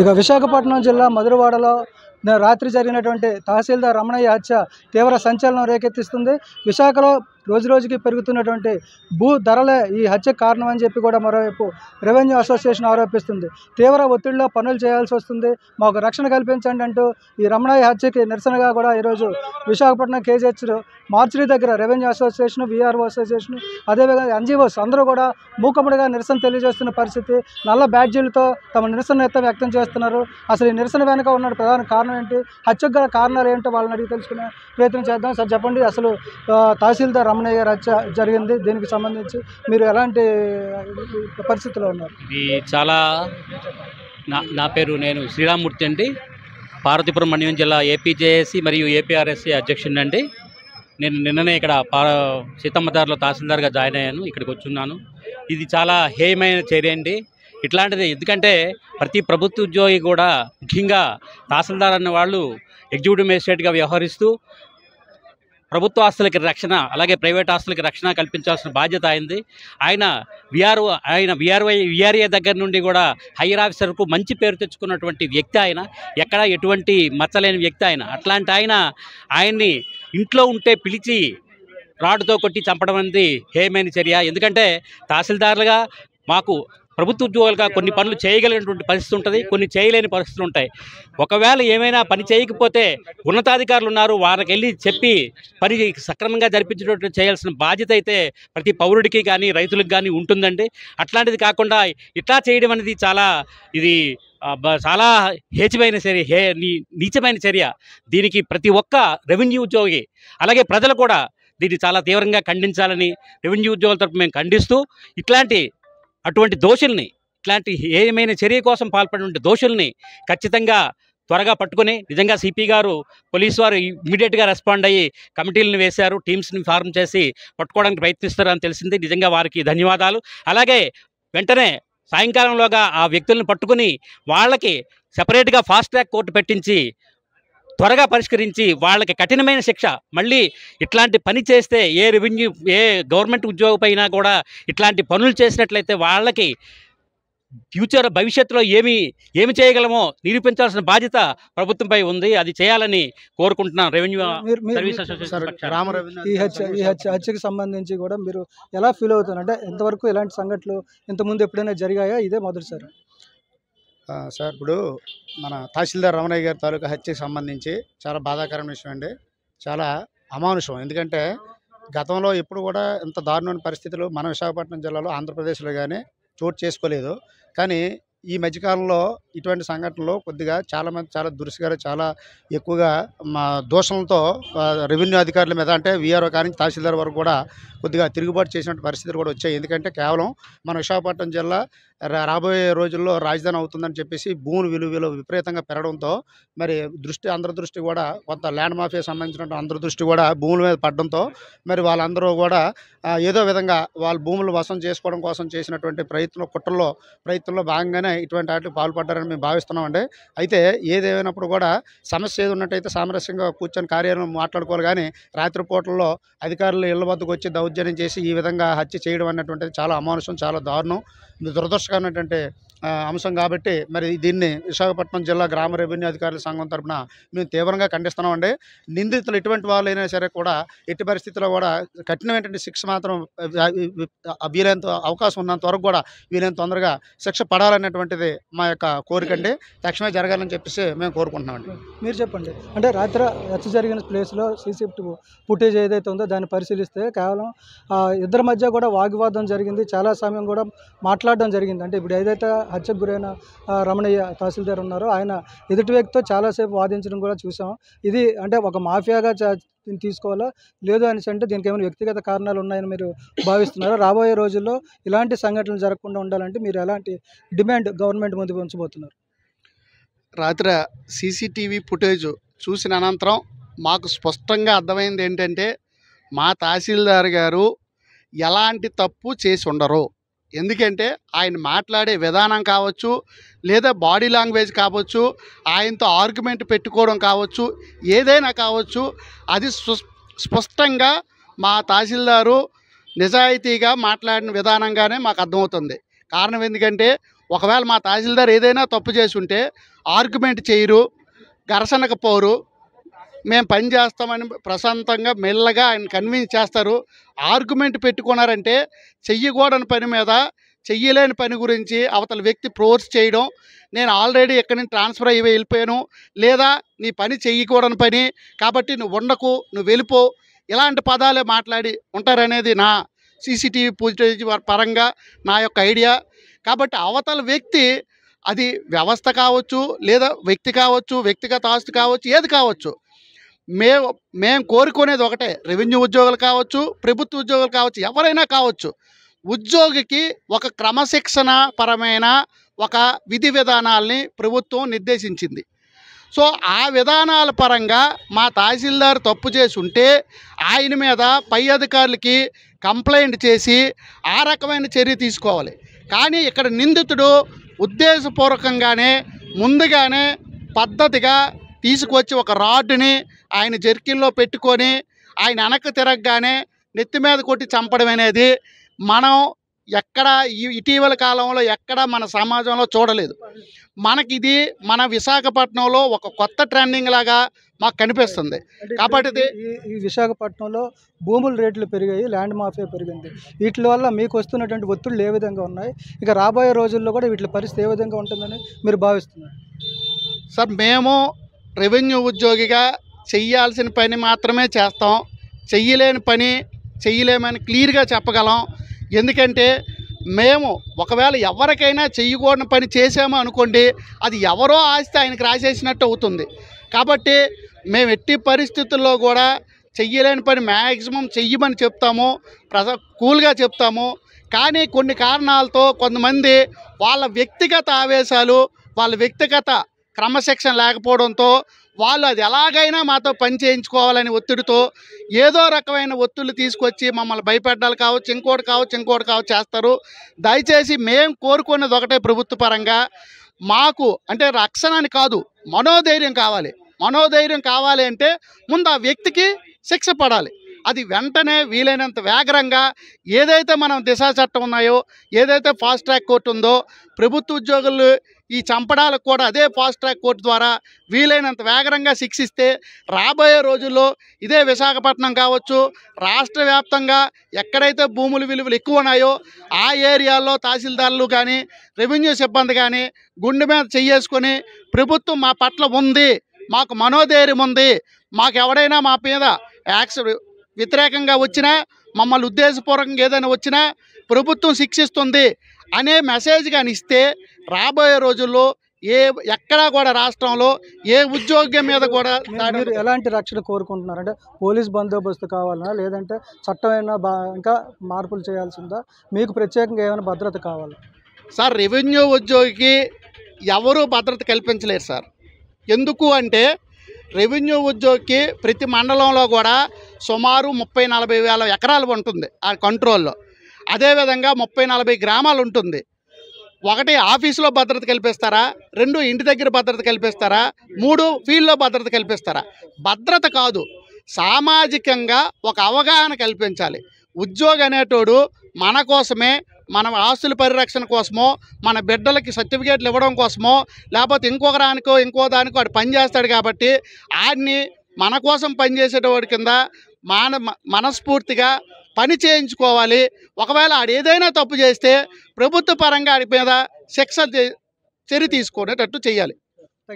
ఇక విశాఖపట్నం జిల్లా మధురవాడలో రాత్రి జరిగినటువంటి తహసీల్దార్ రమణయ్య హత్య తీవ్ర సంచలనం రేకెత్తిస్తుంది. విశాఖలో రోజురోజుకి పెరుగుతున్నటువంటి భూ ధరలే ఈ హత్యకు కారణం అని చెప్పి కూడా మరోవైపు రెవెన్యూ అసోసియేషన్ ఆరోపిస్తుంది. తీవ్ర ఒత్తిడిలో పనులు చేయాల్సి వస్తుంది, మాకు రక్షణ కల్పించండి అంటూ ఈ రమణయ్య హత్యకి నిరసనగా కూడా ఈరోజు విశాఖపట్నం కేజీహెచ్ మార్చిరీ దగ్గర రెవెన్యూ అసోసియేషన్, విఆర్ఓ అసోసియేషన్, అదేవిధంగా ఎన్జిఓస్ అందరూ కూడా మూకముడిగా నిరసన తెలియజేస్తున్న పరిస్థితి. నల్ల బ్యాడ్జీలతో తమ నిరసన వ్యక్తం చేస్తున్నారు. అసలు ఈ నిరసన వెనుక ఉన్న ప్రధాన కారణం ఏంటి, హత్యకు గల కారణాలు ఏంటో వాళ్ళని అడిగి తెలుసుకునే ప్రయత్నం చేద్దాం. సార్ చెప్పండి, అసలు తహసీల్దార్ రమణయ్య గారి హత్య జరిగింది, దీనికి సంబంధించి మీరు ఎలాంటి పరిస్థితిలో ఉన్నారు? ఇది చాలా నా పేరు నేను శ్రీరామ్మూర్తి అండి, పార్వతీపురం మన్యం జిల్లా ఏపీజేఏసీ మరియు ఏపీఆర్ఎస్సీ అధ్యక్షుడిని అండి. నేను నిన్ననే ఇక్కడ సీతమ్మదారిలో తహసీల్దార్గా జాయిన్ అయ్యాను, ఇక్కడికి వచ్చున్నాను. ఇది చాలా హేయమైన చర్య అండి. ఇట్లాంటిది ఎందుకంటే ప్రతి ప్రభుత్వ ఉద్యోగి కూడా, ముఖ్యంగా తహసీల్దార్ అనే వాళ్ళు ఎగ్జిక్యూటివ్ మేజిస్ట్రేట్గా వ్యవహరిస్తూ ప్రభుత్వ ఆస్తులకి రక్షణ, అలాగే ప్రైవేట్ ఆస్తులకి రక్షణ కల్పించాల్సిన బాధ్యత అయింది. ఆయన విఆర్ఏ దగ్గర నుండి కూడా హైయర్ ఆఫీసర్కు మంచి పేరు తెచ్చుకున్నటువంటి వ్యక్తి ఆయన, ఎక్కడ ఎటువంటి మచ్చలేని వ్యక్తి ఆయన. అట్లాంటి ఆయన్ని ఇంట్లో ఉంటే పిలిచి రాడ్డుతో కొట్టి చంపడం అనేది హేయమైన చర్య. ఎందుకంటే తహసీల్దార్లుగా మాకు ప్రభుత్వ ఉద్యోగులుగా కొన్ని పనులు చేయగలిగినటువంటి పరిస్థితి ఉంటుంది, కొన్ని చేయలేని పరిస్థితులు ఉంటాయి. ఒకవేళ ఏమైనా పని చేయకపోతే ఉన్నతాధికారులు ఉన్నారు, వారికి వెళ్ళి చెప్పి పని సక్రమంగా జరిపించేటట్టు చేయాల్సిన బాధ్యత అయితే ప్రతి పౌరుడికి కానీ రైతులకు కానీ ఉంటుందండి. అట్లాంటిది కాకుండా ఇట్లా చేయడం అనేది చాలా నీచమైన చర్య. దీనికి ప్రతి ఒక్క రెవెన్యూ ఉద్యోగి అలాగే ప్రజలు కూడా దీన్ని చాలా తీవ్రంగా ఖండించాలని రెవెన్యూ ఉద్యోగుల తరపు మేము ఖండిస్తూ, అటువంటి దోషుల్ని, ఇట్లాంటి ఏమైనా చర్య కోసం పాల్పడిన దోషుల్ని ఖచ్చితంగా త్వరగా పట్టుకుని, నిజంగా సిపి గారు, పోలీసు వారు ఇమ్మీడియట్గా రెస్పాండ్ అయ్యి కమిటీలను వేశారు, టీమ్స్ని ఫార్మ్ చేసి పట్టుకోవడానికి ప్రయత్నిస్తారని తెలిసింది. నిజంగా వారికి ధన్యవాదాలు. అలాగే వెంటనే సాయంకాలంలోగా ఆ వ్యక్తులను పట్టుకుని వాళ్ళకి సెపరేట్గా ఫాస్ట్ ట్రాక్ కోర్టు పెట్టించి త్వరగా పరిష్కరించి వాళ్ళకి కఠినమైన శిక్ష, మళ్ళీ ఇట్లాంటి పని చేస్తే ఏ గవర్నమెంట్ ఉద్యోగపైనా కూడా ఇట్లాంటి పనులు చేసినట్లయితే వాళ్ళకి భవిష్యత్తులో ఏమి చేయగలమో నిరూపించాల్సిన బాధ్యత ప్రభుత్వంపై ఉంది. అది చేయాలని కోరుకుంటున్నాను. రెవెన్యూ సర్వీస్ అసోసియేషన్ ఈ హత్యకి సంబంధించి కూడా మీరు ఎలా ఫీల్ అవుతున్నారు? అంటే ఎంతవరకు ఇలాంటి సంఘటనలు ఇంతకుముందు ఎప్పుడైనా జరిగాయా, ఇదే మొదటిసారి? సార్, ఇప్పుడు మన తహసీల్దార్ రమణయ్య గారి తాలూకా హత్యకు సంబంధించి చాలా బాధాకరమైన విషయం అండి, చాలా అమానుషం. ఎందుకంటే గతంలో ఎప్పుడు కూడా ఇంత దారుణమైన పరిస్థితులు మన విశాఖపట్నం జిల్లాలో, ఆంధ్రప్రదేశ్లో కానీ చోటు చేసుకోలేదు. కానీ ఈ మధ్యకాలంలో ఇటువంటి సంఘటనలు కొద్దిగా చాలామంది చాలా దురుసుగా, చాలా ఎక్కువగా దోషంతో రెవెన్యూ అధికారుల మీద, అంటే వీఆర్ఓ కానీ తహసీల్దార్ వరకు కూడా కొద్దిగా తిరుగుబాటు చేసినటువంటి పరిస్థితులు కూడా వచ్చాయి. ఎందుకంటే కేవలం మన విశాఖపట్నం జిల్లా రాబోయే రోజుల్లో రాజధాని అవుతుందని చెప్పేసి భూముల విలువలు విపరీతంగా పెరగడంతో మరి అందరి దృష్టి కూడా, కొంత ల్యాండ్ మాఫియా సంబంధించిన అందరి దృష్టి కూడా భూముల మీద పడడంతో మరి వాళ్ళందరూ కూడా ఏదో విధంగా వాళ్ళ భూములు వశం చేసుకోవడం కోసం చేసినటువంటి ప్రయత్నంలో భాగంగానే ఇటువంటి వాటికి పాల్పడ్డారని మేము భావిస్తున్నామండి. అయితే ఏదేమైనప్పుడు కూడా సమస్య ఏది ఉన్నట్టయితే సామరస్యంగా కూర్చొని కార్యాలయం మాట్లాడుకోవాలి, కానీ రాత్రిపూటల్లో అధికారులు ఇళ్ల వద్దకు వచ్చి దౌర్జన్యం చేసి ఈ విధంగా హత్య చేయడం అన్నటువంటిది చాలా అమానుషం, చాలా దారుణం, దురదృష్టకరమైనటువంటి అంశం. కాబట్టి మరి దీన్ని విశాఖపట్నం జిల్లా గ్రామ రెవెన్యూ అధికారుల సంఘం తరఫున మేము తీవ్రంగా ఖండిస్తున్నామండి. నిందితులు ఎటువంటి వాళ్ళైనా సరే కూడా ఎట్టి పరిస్థితుల్లో కూడా కఠినమైనటువంటి శిక్ష మాత్రం వీలైనంత అవకాశం ఉన్నంత వరకు కూడా వీలైనంత తొందరగా శిక్ష పడాలనేటువంటిది మా యొక్క కోరిక అండి. తక్షణమే జరగాలని చెప్పేసి మేము కోరుకుంటున్నామండి. మీరు చెప్పండి, అంటే రాత్రి హత్య జరిగిన ప్లేస్లో సీసీటీవీ ఫుటేజ్ ఏదైతే ఉందో దాన్ని పరిశీలిస్తే కేవలం ఇద్దరి మధ్య కూడా వాగ్వాదం జరిగింది, చాలా సమయం కూడా మాట్లాడడం జరిగింది. అంటే ఇప్పుడు ఏదైతే హత్యకు గురైన రమణయ్య తహసీల్దార్ ఉన్నారో ఆయన ఎదుటి వ్యక్తితో చాలాసేపు వాదించడం కూడా చూసాం. ఇది అంటే ఒక మాఫియాగా తీసుకోవాలా, లేదు అనేసి అంటే దీనికి ఏమైనా వ్యక్తిగత కారణాలు ఉన్నాయని మీరు భావిస్తున్నారా? రాబోయే రోజుల్లో ఇలాంటి సంఘటనలు జరగకుండా ఉండాలంటే మీరు ఎలాంటి డిమాండ్ గవర్నమెంట్ ముందుకు ఉంచబోతున్నారు? రాత్రి సీసీటీవీ ఫుటేజ్ చూసిన అనంతరం మాకు స్పష్టంగా అర్థమైంది ఏంటంటే, మా తహసీల్దార్ గారు ఎలాంటి తప్పు చేసి ఉండరు. ఎందుకంటే ఆయన మాట్లాడే విధానం కావచ్చు, లేదా బాడీ లాంగ్వేజ్ కావచ్చు, ఆయనతో ఆర్గ్యుమెంట్ పెట్టుకోవడం కావచ్చు, ఏదైనా కావచ్చు, అది స్పష్టంగా మా తహసీల్దారు నిజాయితీగా మాట్లాడిన విధానంగానే మాకు అర్థమవుతుంది. కారణం ఎందుకంటే ఒకవేళ మా తహసీల్దార్ ఏదైనా తప్పు చేసి ఉంటే ఆర్గ్యుమెంట్ చేయరు, ఘర్షణకు పోరు, మేము పని చేస్తామని ప్రశాంతంగా మెల్లగా ఆయన కన్విన్స్ చేస్తారు. ఆర్గ్యుమెంట్ పెట్టుకున్నారంటే చెయ్యకూడని పని మీద చెయ్యలేని పని గురించి అవతల వ్యక్తి ఫోర్స్ చేయడం, నేను ఆల్రెడీ ఎక్కడి నుంచి ట్రాన్స్ఫర్ అయ్యి వెళ్ళిపోయాను, లేదా నీ పని చెయ్యకూడని పని కాబట్టి నువ్వు ఉండకు, నువ్వు వెళ్ళిపో, ఇలాంటి పదాలే మాట్లాడి ఉంటారనేది నా సీసీటీవీ ఫుటేజ్ పరంగా నా యొక్క ఐడియా. కాబట్టి అవతల వ్యక్తి అది వ్యవస్థ కావచ్చు, లేదా వ్యక్తి కావచ్చు, వ్యక్తిగత ఆస్తి కావచ్చు, ఏది కావచ్చు, మేము కోరుకునేది ఒకటే. రెవెన్యూ ఉద్యోగులు కావచ్చు, ప్రభుత్వ ఉద్యోగులు కావచ్చు, ఎవరైనా కావచ్చు, ఉద్యోగికి ఒక క్రమశిక్షణ పరమైన ఒక విధి విధానాల్ని ప్రభుత్వం నిర్దేశించింది. సో ఆ విధానాల పరంగా మా తహసీల్దార్ తప్పు చేసి ఉంటే ఆయన మీద పై అధికారులకి కంప్లైంట్ చేసి ఆ రకమైన చర్య తీసుకోవాలి. కానీ ఇక్కడ నిందితుడు ఉద్దేశపూర్వకంగానే ముందుగానే పద్ధతిగా తీసుకొచ్చి ఒక రాడ్డుని ఆయన జర్కిన్లో పెట్టుకొని ఆయన వెనక్కి తిరగగానే నెత్తి మీద కొట్టి చంపడం అనేది మనం ఎక్కడ ఇటీవల కాలంలో ఎక్కడ మన సమాజంలో చూడలేదు. మనకి ఇది మన విశాఖపట్నంలో ఒక కొత్త ట్రెండింగ్ లాగా మాకు కనిపిస్తుంది. కాబట్టి ఈ విశాఖపట్నంలో భూముల రేట్లు పెరిగాయి, ల్యాండ్ మాఫియా పెరిగింది. వీటి వల్ల మీకు వస్తున్నటువంటి ఒత్తిళ్ళు ఏ విధంగా ఉన్నాయి, ఇక రాబోయే రోజుల్లో కూడా వీటి పరిస్థితి ఏ విధంగా ఉంటుందని మీరు భావిస్తున్నారు? సార్, మేము రెవెన్యూ ఉద్యోగిగా చెయ్యాల్సిన పని మాత్రమే చేస్తాం, చెయ్యలేని పని చెయ్యలేమని క్లియర్గా చెప్పగలం. ఎందుకంటే మేము ఒకవేళ ఎవరికైనా చెయ్యకూడని పని చేసాము అనుకోండి, అది ఎవరో ఆస్తి ఆయనకి రాసేసినట్టు అవుతుంది. కాబట్టి మేము ఎట్టి పరిస్థితుల్లో కూడా చెయ్యలేని పని మ్యాక్సిమం చెయ్యమని చెప్తాము, కూల్గా చెప్తాము. కానీ కొన్ని కారణాలతో కొంతమంది వాళ్ళ వ్యక్తిగత ఆవేశాలు, వాళ్ళ వ్యక్తిగత క్రమశిక్షణ లేకపోవడంతో వాళ్ళు అది ఎలాగైనా మాతో పని చేయించుకోవాలని ఒత్తిడితో ఏదో రకమైన ఒత్తిళ్ళు తీసుకొచ్చి మమ్మల్ని భయపెట్టాలి కావచ్చు, ఇంకోటి కావచ్చు చేస్తారు. దయచేసి మేము కోరుకునేది ఒకటే, ప్రభుత్వ పరంగా మాకు అంటే రక్షణ అని కాదు, మనోధైర్యం కావాలి. మనోధైర్యం కావాలి అంటే ముందు ఆ వ్యక్తికి శిక్ష పడాలి. అది వెంటనే వీలైనంత వేగంగా ఏదైతే మనం దిశా చట్టం ఉన్నాయో, ఏదైతే ఫాస్ట్ ట్రాక్ కోర్టు ఉందో, ప్రభుత్వ ఉద్యోగులు ఈ చంపడాలకు కూడా అదే ఫాస్ట్ ట్రాక్ కోర్టు ద్వారా వీలైనంత వేగంగా శిక్షిస్తే రాబోయే రోజుల్లో ఇదే విశాఖపట్నం కావచ్చు, రాష్ట్ర వ్యాప్తంగా ఎక్కడైతే భూముల విలువలు ఎక్కువ ఉన్నాయో ఆ ఏరియాల్లో తహసీల్దార్లు కానీ రెవెన్యూ సిబ్బంది కానీ గుండె మీద చెయ్యేసుకొని ప్రభుత్వం మా పట్ల ఉంది, మాకు మనోధైర్యం ఉంది, మాకు ఎవడైనా మా మీద వ్యతిరేకంగా వచ్చినా, మమ్మల్ని ఉద్దేశపూర్వకంగా ఏదైనా వచ్చినా ప్రభుత్వం శిక్షిస్తుంది అనే మెసేజ్ కానీ ఇస్తే రాబోయే రోజుల్లో ఎక్కడా కూడా రాష్ట్రంలో ఏ ఉద్యోగం మీద కూడా మీరు ఎలాంటి రక్షణ కోరుకుంటున్నారు? అంటే పోలీస్ బందోబస్తు కావాలన్నా, లేదంటే చట్టమైనా ఇంకా మార్పులు చేయాల్సిందా, మీకు ప్రత్యేకంగా ఏమైనా భద్రత కావాలా? సార్, రెవెన్యూ ఉద్యోగికి ఎవరూ భద్రత కల్పించలేరు సార్. ఎందుకు అంటే రెవెన్యూ ఉద్యోగికి ప్రతి మండలంలో కూడా సుమారు 30-40 వేల ఎకరాలు ఉంటుంది ఆ కంట్రోల్లో. అదేవిధంగా 30-40 గ్రామాలు ఉంటుంది. ఒకటి ఆఫీసులో భద్రత కల్పిస్తారా, 2 ఇంటి దగ్గర భద్రత కల్పిస్తారా, 3 ఫీల్డ్లో భద్రత కల్పిస్తారా? భద్రత కాదు, సామాజికంగా ఒక అవగాహన కల్పించాలి. ఉద్యోగి అనేటోడు మన కోసమే, మన ఆస్తుల పరిరక్షణ కోసమో, మన బిడ్డలకి సర్టిఫికేట్లు ఇవ్వడం కోసమో, లేకపోతే ఇంకొక దానికో వాడు పని చేస్తాడు. కాబట్టి ఆడిని మన కోసం పనిచేసేటవాడి కింద మనస్ఫూర్తిగా పని చేయించుకోవాలి. ఒకవేళ ఆడు ఏదైనా తప్పు చేస్తే ప్రభుత్వ పరంగా ఆడి మీద చర్య తీసుకునేటట్టు చేయాలి.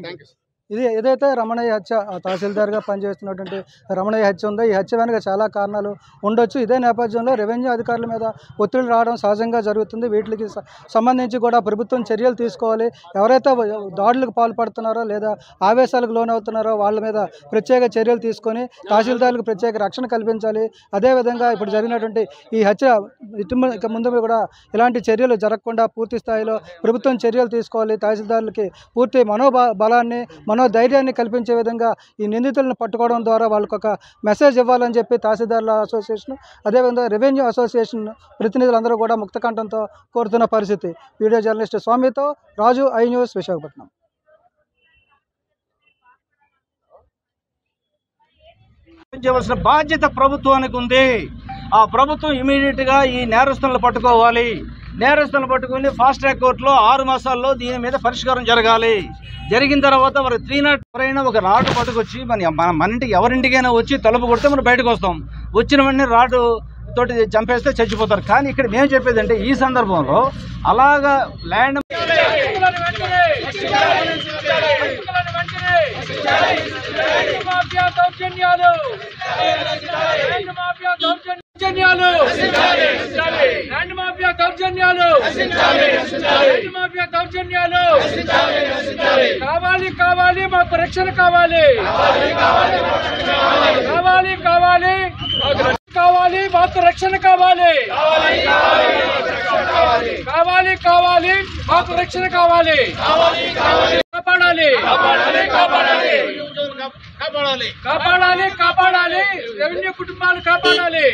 Thank you. ఇది ఏదైతే రమణయ్య హత్య, తహసీల్దార్గా పనిచేస్తున్నటువంటి రమణయ్య హత్య ఉందో, ఈ హత్య వెనుక చాలా కారణాలు ఉండొచ్చు. ఇదే నేపథ్యంలో రెవెన్యూ అధికారుల మీద ఒత్తిడి రావడం సహజంగా జరుగుతుంది. వీటికి సంబంధించి కూడా ప్రభుత్వం చర్యలు తీసుకోవాలి. ఎవరైతే దాడులకు పాల్పడుతున్నారో లేదా ఆవేశాలకు లోనవుతున్నారో వాళ్ళ మీద ప్రత్యేక చర్యలు తీసుకొని తహసీల్దార్లకు ప్రత్యేక రక్షణ కల్పించాలి. అదేవిధంగా ఇప్పుడు జరిగినటువంటి ఈ హత్య ఇక ముందు కూడా ఇలాంటి చర్యలు జరగకుండా పూర్తి స్థాయిలో ప్రభుత్వం చర్యలు తీసుకోవాలి. తహసీల్దార్లకి పూర్తి మనోబలాన్ని, మనోధైర్యాన్ని కల్పించే విధంగా ఈ నిందితులను పట్టుకోవడం ద్వారా వాళ్ళకు ఒక మెసేజ్ ఇవ్వాలని చెప్పి తహసీల్దార్ల అసోసియేషన్, అదేవిధంగా రెవెన్యూ అసోసియేషన్ ప్రతినిధులందరూ కూడా ముక్తకంఠంతో కోరుతున్న పరిస్థితి. వీడియో జర్నలిస్ట్ స్వామితో రాజు, ఐ న్యూస్, విశాఖపట్నం. చేయవలసిన బాధ్యత ప్రభుత్వానికి ఉంది. ఆ ప్రభుత్వం ఇమీడియట్గా ఈ నేరస్తులను పట్టుకోవాలి. నేరస్తులను పట్టుకుని ఫాస్ట్ ట్రాక్ కోర్టులో 6 మాసాల్లో దీని మీద పరిష్కారం జరగాలి. జరిగిన తర్వాత మరి 304 ఎవరైనా ఒక రాటు పట్టుకొచ్చి మన ఇంటికి ఎవరింటికైనా వచ్చి తలుపు కొడితే మనం బయటకు వస్తాం. వచ్చిన వెంటనే రాటు తోటి చంపేస్తే చచ్చిపోతారు. కానీ ఇక్కడ మేము చెప్పేది అంటే ఈ సందర్భంలో అలాగా ల్యాండ్ కావాలి కావాలి మాకు రక్షణ కావాలి. కావాలి కావాలి కావాలి మాకు రక్షణ కావాలి. కావాలి కావాలి మాకు రక్షణ కావాలి. కాపాడాలి కాపాడాలి కాపాడాలి రెవెన్యూ కుటుంబాలు కాపాడాలి.